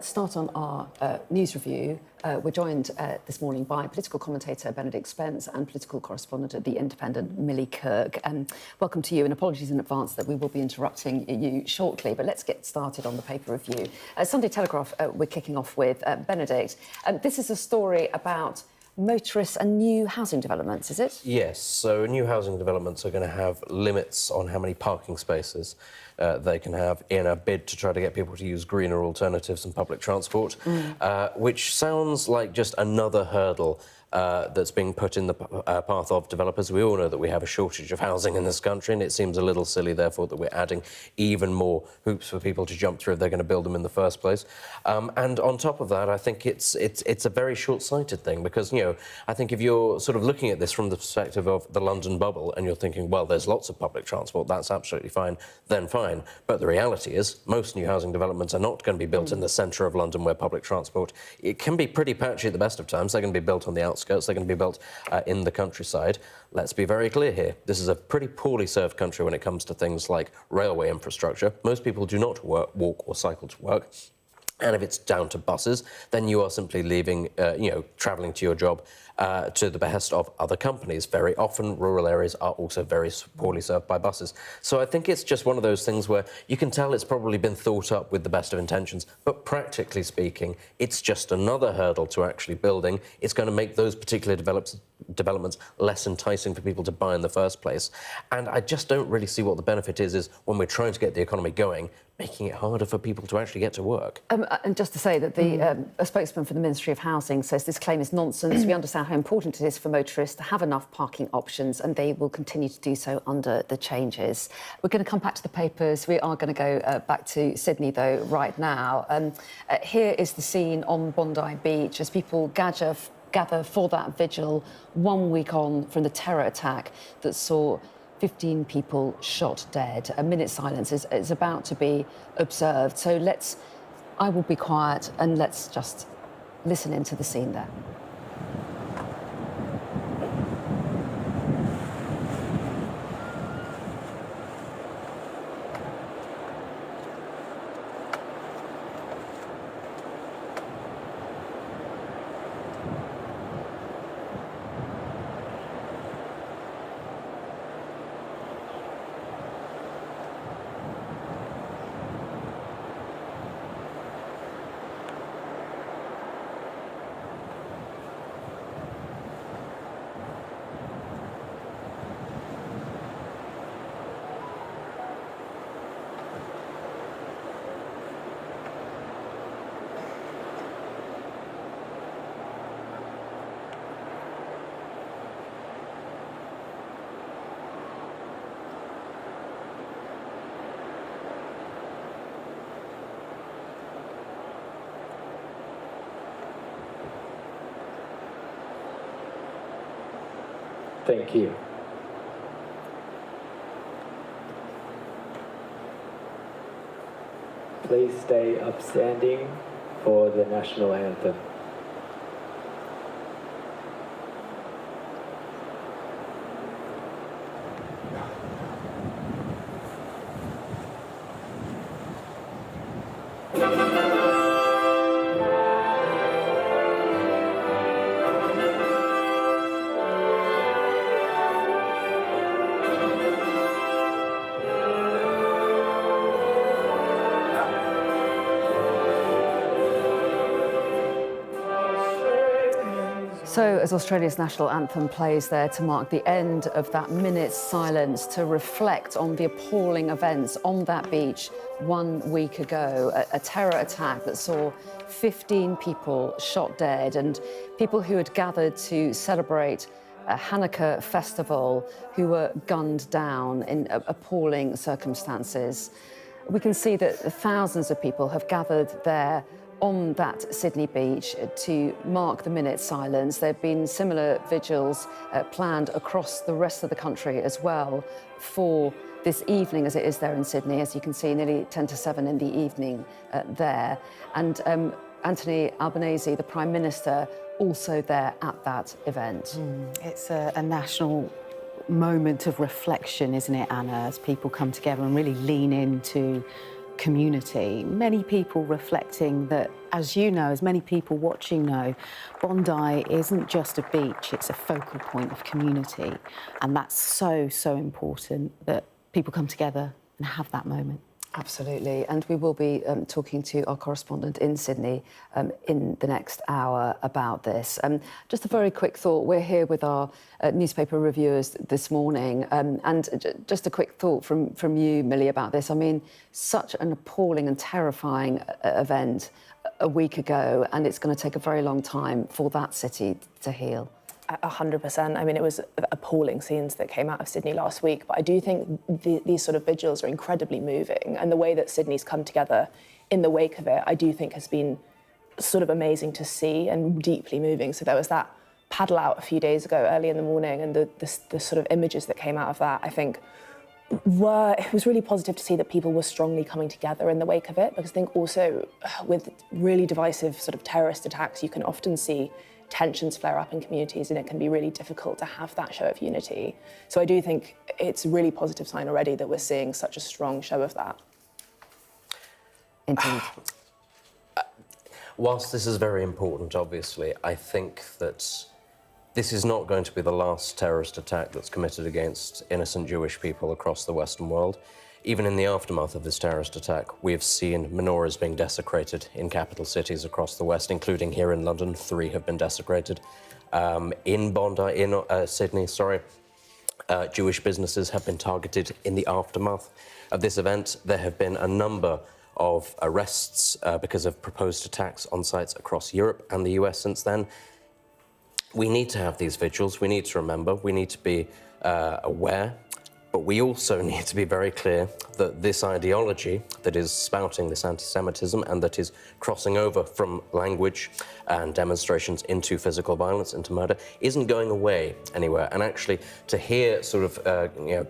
Start on our news review. We're joined this morning by political commentator Benedict Spence and political correspondent at The Independent, Millie Kirk. Welcome to you, and apologies in advance that we will be interrupting you shortly, but let's get started on the paper review. Sunday Telegraph, we're kicking off with Benedict. This is a story about motorists and new housing developments, is it? Yes, so new housing developments are going to have limits on how many parking spaces they can have in a bid to try to get people to use greener alternatives and public transport, which sounds like just another hurdle that's being put in the path of developers. We all know that we have a shortage of housing in this country, and it seems a little silly, therefore, that we're adding even more hoops for people to jump through if they're going to build them in the first place. And on top of that, I think it's a very short-sighted thing, because, you know, I think if you're sort of looking at this from the perspective of the London bubble and you're thinking, well, there's lots of public transport, that's absolutely fine, then fine. But the reality is most new housing developments are not going to be built in the centre of London where public transport, it can be pretty patchy at the best of times. They're going to be built on the outskirts, they're going to be built in the countryside. Let's be very clear here. This is a pretty poorly served country when it comes to things like railway infrastructure. Most people do not walk or cycle to work. And if it's down to buses, then you are simply leaving, travelling to your job to the behest of other companies. Very often, rural areas are also very poorly served by buses. So I think it's just one of those things where you can tell it's probably been thought up with the best of intentions, but practically speaking, it's just another hurdle to actually building. It's going to make those particular developments less enticing for people to buy in the first place. And I just don't really see what the benefit is when we're trying to get the economy going, making it harder for people to actually get to work. And just to say that a spokesman for the Ministry of Housing says this claim is nonsense. We understand how important it is for motorists to have enough parking options, and they will continue to do so under the changes. We're going to come back to the papers. We are going to go back to Sydney, though, right now. Here is the scene on Bondi Beach as people gather for that vigil 1 week on from the terror attack that saw 15 people shot dead. A minute's silence is about to be observed. So I will be quiet and let's just listen into the scene there. Thank you. Please stay upstanding for the national anthem. So, as Australia's national anthem plays there to mark the end of that minute's silence, to reflect on the appalling events on that beach 1 week ago, a terror attack that saw 15 people shot dead and people who had gathered to celebrate a Hanukkah festival who were gunned down in appalling circumstances. We can see that thousands of people have gathered there on that Sydney beach to mark the minute's silence. There have been similar vigils planned across the rest of the country as well for this evening, as it is there in Sydney. As you can see, nearly 10 to 7 in the evening there. And Anthony Albanese, the Prime Minister, also there at that event. It's a national moment of reflection, isn't it, Anna, as people come together and really lean into community. Many people reflecting that, as you know, as many people watching know, Bondi isn't just a beach, it's a focal point of community. And that's so important that people come together and have that moment. Absolutely, and we will be talking to our correspondent in Sydney in the next hour about this. Just a very quick thought, we're here with our newspaper reviewers this morning, and just a quick thought from you, Millie, about this. I mean, such an appalling and terrifying event a week ago, and it's going to take a very long time for that city to heal. 100%. I mean, it was appalling scenes that came out of Sydney last week, but I do think these sort of vigils are incredibly moving, and the way that Sydney's come together in the wake of it, I do think has been sort of amazing to see and deeply moving. So there was that paddle out a few days ago, early in the morning, and the sort of images that came out of that, I think, it was really positive to see that people were strongly coming together in the wake of it, because I think also with really divisive sort of terrorist attacks, you can often see tensions flare up in communities, and it can be really difficult to have that show of unity. So I do think it's a really positive sign already that we're seeing such a strong show of that. Indeed. Whilst this is very important, obviously, I think that this is not going to be the last terrorist attack that's committed against innocent Jewish people across the Western world. Even in the aftermath of this terrorist attack, we've seen menorahs being desecrated in capital cities across the West, including here in London. 3 have been desecrated. In Bondi, in Sydney, Jewish businesses have been targeted in the aftermath of this event. There have been a number of arrests because of proposed attacks on sites across Europe and the US since then. We need to have these vigils. We need to remember. We need to be aware. But we also need to be very clear that this ideology that is spouting this anti-Semitism and that is crossing over from language and demonstrations into physical violence, into murder, isn't going away anywhere. And actually, to hear sort of, the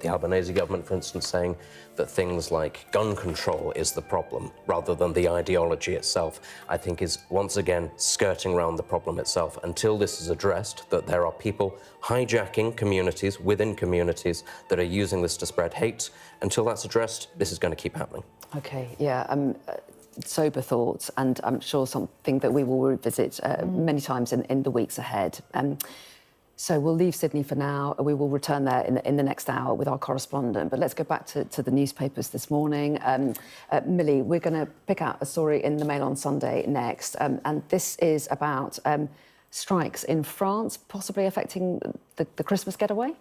Albanese government, for instance, saying that things like gun control is the problem rather than the ideology itself, I think is once again skirting around the problem itself. Until this is addressed, that there are people hijacking communities within communities that are using this to spread hate, until that's addressed, this is going to keep happening. OK, yeah, sober thoughts, and I'm sure something that we will revisit many times in the weeks ahead. So we'll leave Sydney for now. We will return there in the next hour with our correspondent. But let's go back to the newspapers this morning. Millie, we're going to pick out a story in the Mail on Sunday next, and this is about strikes in France, possibly affecting the Christmas getaway?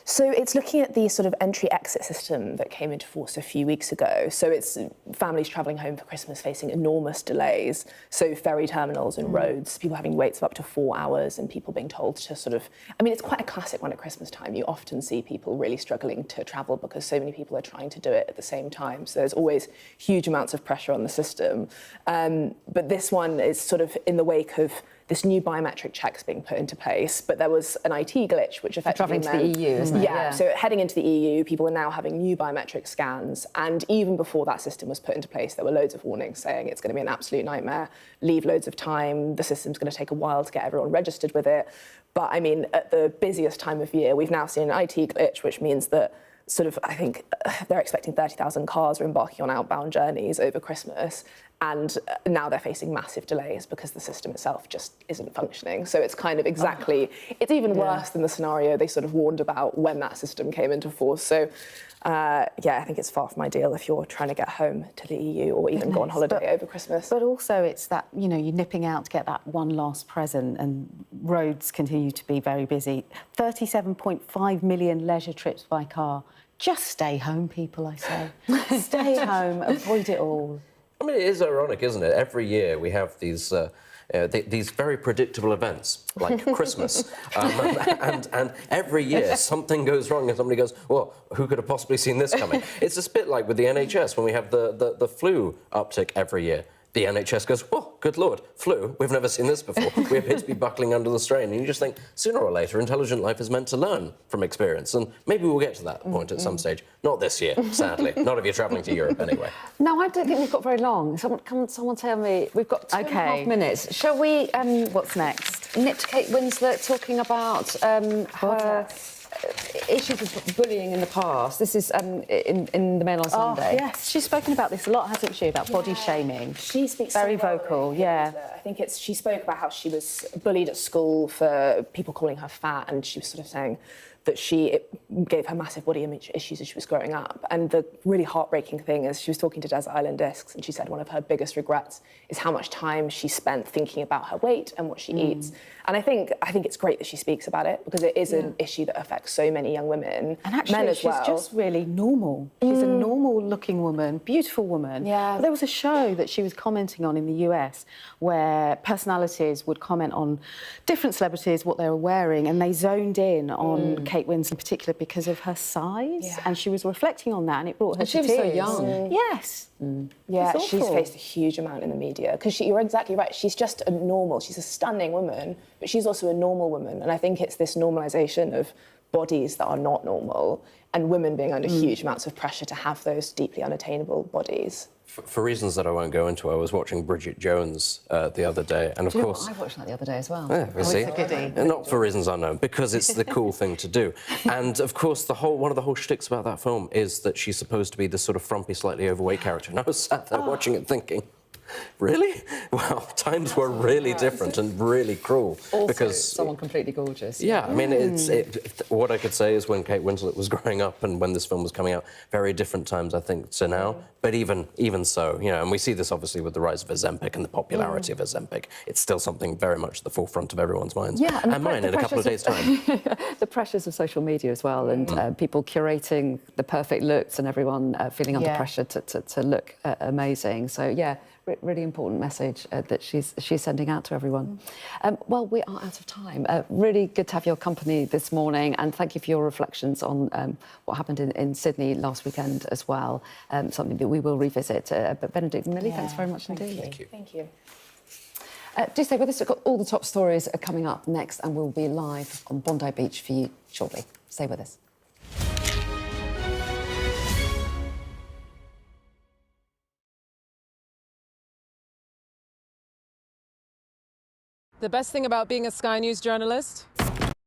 So it's looking at the sort of entry-exit system that came into force a few weeks ago. So it's families travelling home for Christmas facing enormous delays. So ferry terminals and roads, people having waits of up to 4 hours, and people being told to sort of... I mean, it's quite a classic one at Christmas time. You often see people really struggling to travel because so many people are trying to do it at the same time. So there's always huge amounts of pressure on the system. But this one is sort of in the wake of this new biometric checks being put into place, but there was an IT glitch which effectively travelling to the EU, isn't it? Yeah, so heading into the EU, people are now having new biometric scans, and even before that system was put into place, there were loads of warnings saying it's going to be an absolute nightmare, leave loads of time, the system's going to take a while to get everyone registered with it. But I mean, at the busiest time of year, we've now seen an IT glitch, which means that sort of, I think they're expecting 30,000 cars are embarking on outbound journeys over Christmas. And now they're facing massive delays because the system itself just isn't functioning. So it's kind of exactly, it's even worse than the scenario they sort of warned about when that system came into force. So, yeah, I think it's far from ideal if you're trying to get home to the EU or even go on holiday over Christmas. But also it's that, you know, you're nipping out to get that one last present, and roads continue to be very busy. 37.5 million leisure trips by car. Just stay home, people, I say. Stay home, avoid it all. I mean, it is ironic, isn't it? Every year we have these very predictable events, like Christmas. And every year something goes wrong and somebody goes, well, who could have possibly seen this coming? It's a bit like with the NHS when we have the flu uptick every year. The NHS goes, oh, good Lord, flu, we've never seen this before. We appear to be buckling under the strain. And you just think, sooner or later, intelligent life is meant to learn from experience. And maybe we'll get to that point at some stage. Not this year, sadly. Not if you're travelling to Europe, anyway. No, I don't think we've got very long. Someone tell me. We've got 2.5 minutes. Shall we... What's next? Nip to Kate Winslet talking about her issues of bullying in the past. This is in the Mail on Sunday. Yes, she's spoken about this a lot, hasn't she? About body shaming. She speaks very so well, vocal. really. Yeah. I think she spoke about how she was bullied at school for people calling her fat, and she was sort of saying that it gave her massive body image issues as she was growing up. And the really heartbreaking thing is she was talking to Desert Island Discs, and she said one of her biggest regrets is how much time she spent thinking about her weight and what she eats. And I think it's great that she speaks about it, because it is an issue that affects so many young women, And actually, men as well. she's just really normal. She's a normal-looking woman, beautiful woman. Yeah. But there was a show that she was commenting on in the US where personalities would comment on different celebrities, what they were wearing, and they zoned in on Kate Winslet in particular because of her size. Yeah. And she was reflecting on that, and it brought her And to she was so tears. young. Yes. Yeah, It's she's awful. faced a huge amount in the media, because you're exactly right. She's just she's a stunning woman, but she's also a normal woman. And I think it's this normalisation of bodies that are not normal, and women being under huge amounts of pressure to have those deeply unattainable bodies. For reasons that I won't go into, I was watching Bridget Jones the other day, and of Do you know course... what? I watched that the other day as well. Yeah, you see? it's a goodie. And not for reasons unknown, because it's the cool thing to do. And of course, one of the whole shticks about that film is that she's supposed to be this sort of frumpy, slightly overweight character. And I was sat there watching it thinking, really? Well, times were really different and really cruel. Also, because someone completely gorgeous. yeah, I mean, what I could say is when Kate Winslet was growing up and when this film was coming out, very different times, I think, to now. But even so, you know, and we see this obviously with the rise of Ozempic and the popularity of Ozempic. It's still something very much at the forefront of everyone's minds. Yeah, and mine in a couple of days' time. The pressures of social media as well, and people curating the perfect looks and everyone feeling under pressure to look amazing. So, yeah, really important message that she's sending out to everyone. Well, we are out of time. Really good to have your company this morning, and thank you for your reflections on what happened in Sydney last weekend as well, something that we will revisit. But Benedict and Millie, thanks very much indeed. Thank you. Thank you. Do stay with us. We've got all the top stories coming up next, and we'll be live on Bondi Beach for you shortly. Stay with us. The best thing about being a Sky News journalist?